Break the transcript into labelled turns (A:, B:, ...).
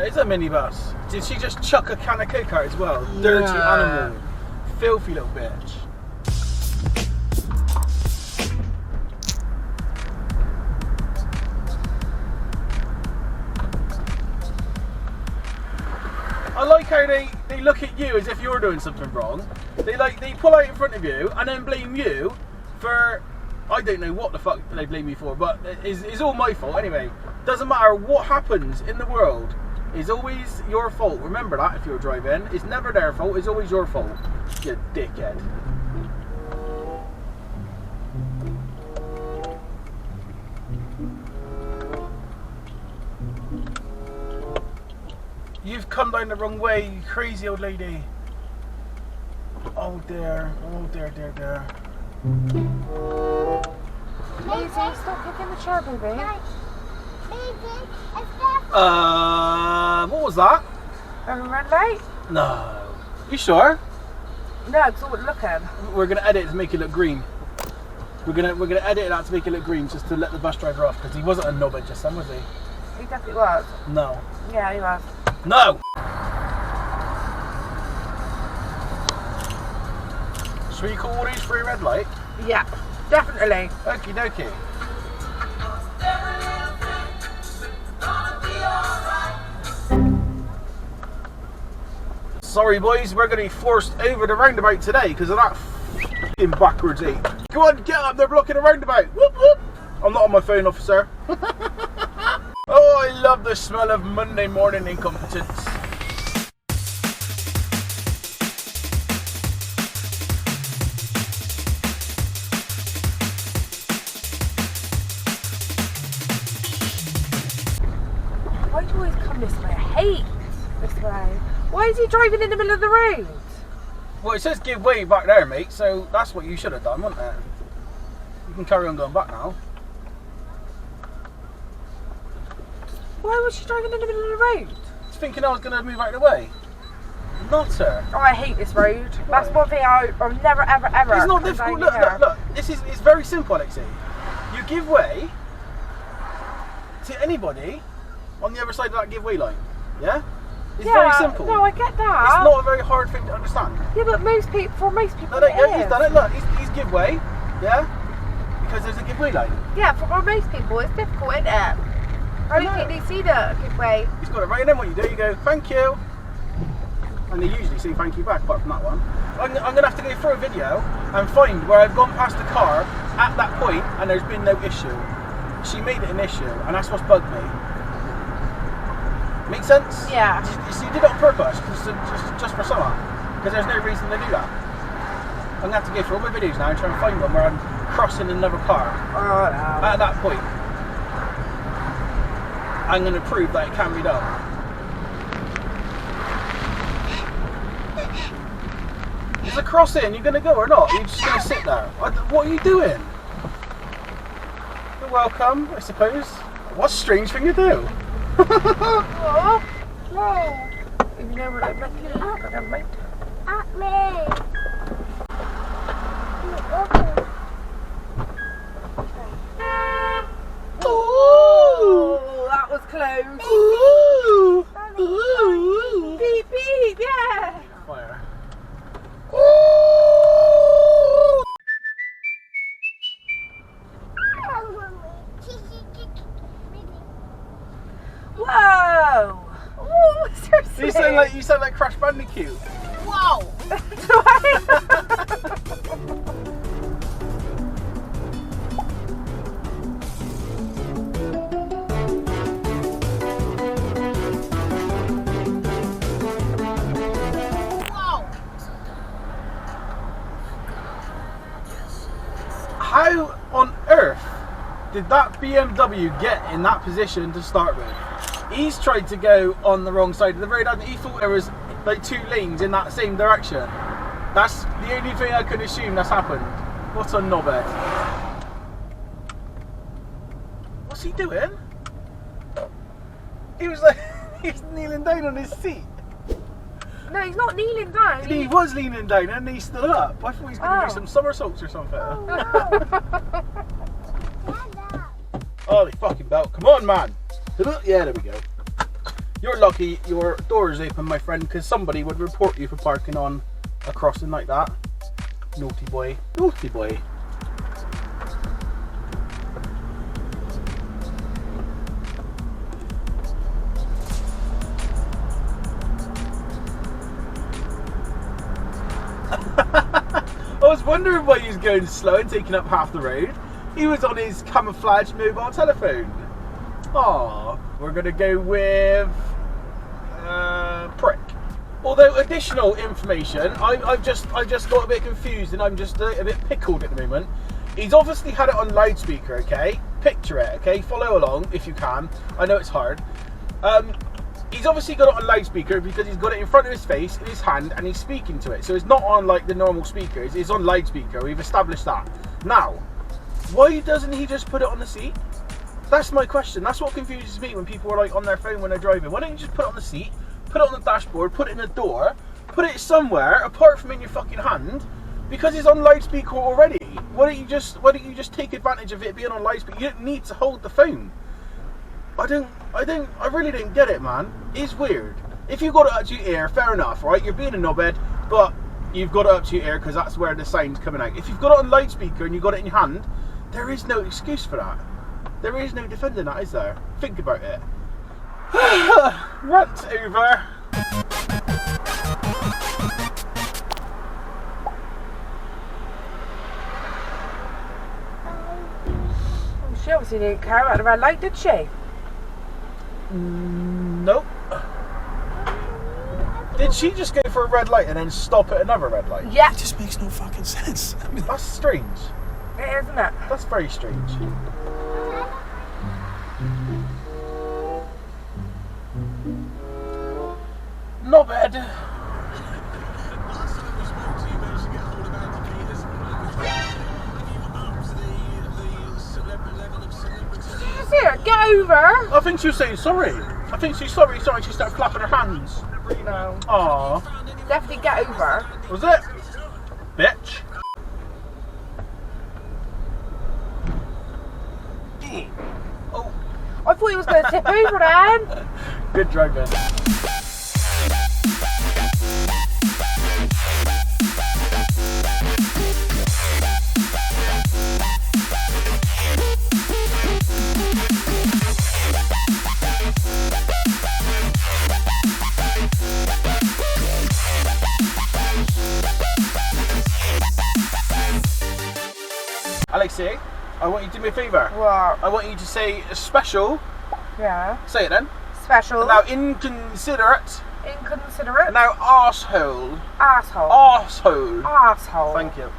A: It's a minibus. Did she just chuck a can of Coke out as well? Dirty animal. Filthy little bitch. I like how they look at you as if you're doing something wrong. They pull out in front of you and then blame you for, I don't know what the fuck they blame me for, but it's all my fault anyway. Doesn't matter what happens in the world, it's always your fault. Remember that if you're driving. It's never their fault, it's always your fault. You dickhead. You've come down the wrong way, you crazy old lady. Oh dear, dear.
B: Daisy, stop kicking the chair, baby.
A: What was that?
B: A red light?
A: No. You sure?
B: No, because I wasn't looking.
A: We're gonna edit it to make it look green. We're gonna edit it out to make it look green, just to let the bus driver off, because he wasn't a knobhead just then, was he?
B: He definitely was.
A: No.
B: Yeah, he was.
A: No! Should we call all these for a red light?
B: Yeah, definitely.
A: Okie dokie. Sorry boys, we're going to be forced over the roundabout today because of that f***ing backwards 8. Go on, get up, they're blocking the roundabout. Whoop whoop. I'm not on my phone, officer. Oh, I love the smell of Monday morning incompetence.
B: Why do you always come this way? I hate this way. Why is he driving in the middle of the road?
A: Well, it says give way back there, mate, so that's what you should have done, wouldn't it? You can carry on going back now.
B: Why was she driving in the middle of the road?
A: Thinking I was going to move out of the way. Not her.
B: Oh, I hate this road. Right. That's one thing I'm never, ever, ever.
A: It's not difficult. Look. It's very simple, Alexei. You give way to anybody on the other side of that give way line. Yeah? It's very simple.
B: No, I get that.
A: It's not a very hard thing to understand.
B: Yeah, but most people,
A: no, he's done it. Look, he's give way. Yeah? Because there's a give way line.
B: Yeah, for most people, it's difficult, isn't it? I don't think they see the give way.
A: He's got it right, and then what you do, you go, thank you. And they usually say thank you back, apart from that one. I'm going to have to go through a video and find where I've gone past the car at that point and there's been no issue. She made it an issue, and that's what's bugged me. Make sense?
B: Yeah.
A: So you did it on purpose, just for summer, because there's no reason to do that. I'm going to have to go through all my videos now and try and find one where I'm crossing another car.
B: Oh, no.
A: At that point, I'm going to prove that it can be done. Is a crossing, you going to go or not? You're just going to sit there? What are you doing? You're welcome, I suppose. What a strange thing to do.
B: Oh, no. You know what I meant to do?
C: At me.
B: Ooh, that was close.
A: Ooh.
C: Ooh.
B: Beep, beep, yeah.
A: Fire.
B: Whoa! Oh, seriously?
A: You sound like Crash Bandicoot.
C: Wow.
A: How on earth did that BMW get in that position to start with? He's tried to go on the wrong side of the road, and he thought there was like 2 lanes in that same direction. That's the only thing I could assume that's happened. What a knobhead. What's he doing? He was like, he's kneeling down on his seat.
B: No, he's not kneeling down.
A: He was leaning down and he stood up. I thought he was going to do some somersaults or something. Oh, the fucking belt. Come on, man. Yeah, there we go. You're lucky your door is open, my friend, because somebody would report you for parking on a crossing like that. Naughty boy. Naughty boy. I was wondering why he was going slow and taking up half the road. He was on his camouflage mobile telephone. Aww. We're going to go with prick. Although additional information, I've just got a bit confused and I'm just a bit pickled at the moment. He's obviously had it on loudspeaker, okay? Picture it, okay? Follow along if you can. I know it's hard. He's obviously got it on loudspeaker because he's got it in front of his face, in his hand, and he's speaking to it. So it's not on like the normal speakers, it's on loudspeaker. We've established that. Now, why doesn't he just put it on the seat? That's my question. That's what confuses me when people are like on their phone when they're driving. Why don't you just put it on the seat, put it on the dashboard, put it in the door, put it somewhere apart from in your fucking hand, because it's on loudspeaker already. Why don't you just take advantage of it being on loudspeaker? You don't need to hold the phone. I really don't get it, man. It's weird. If you've got it up to your ear, fair enough, right? You're being a knobhead, but you've got it up to your ear because that's where the sound's coming out. If you've got it on loudspeaker and you've got it in your hand, there is no excuse for that. There is no defending that, is there? Think about it. Rant over.
B: She obviously didn't care about the red light, did she?
A: Nope. Did she just go for a red light and then stop at another red light?
B: Yeah.
D: It just makes no fucking sense. I mean,
A: That's strange.
B: It is, isn't it?
A: That's very strange. Not bad.
B: See her, get over.
A: I think she was saying sorry. I think she's sorry. Sorry, she started clapping her hands.
B: No.
A: Aww.
B: Definitely get over.
A: Was it? Bitch. Oh,
B: I thought he was going to tip over then.
A: good driving. Alexei, I want you to do me a favour.
B: What?
A: I want you to say special.
B: Yeah.
A: Say it then.
B: Special.
A: Now inconsiderate.
B: Inconsiderate.
A: Now arsehole.
B: Asshole.
A: Arsehole.
B: Asshole.
A: Thank you.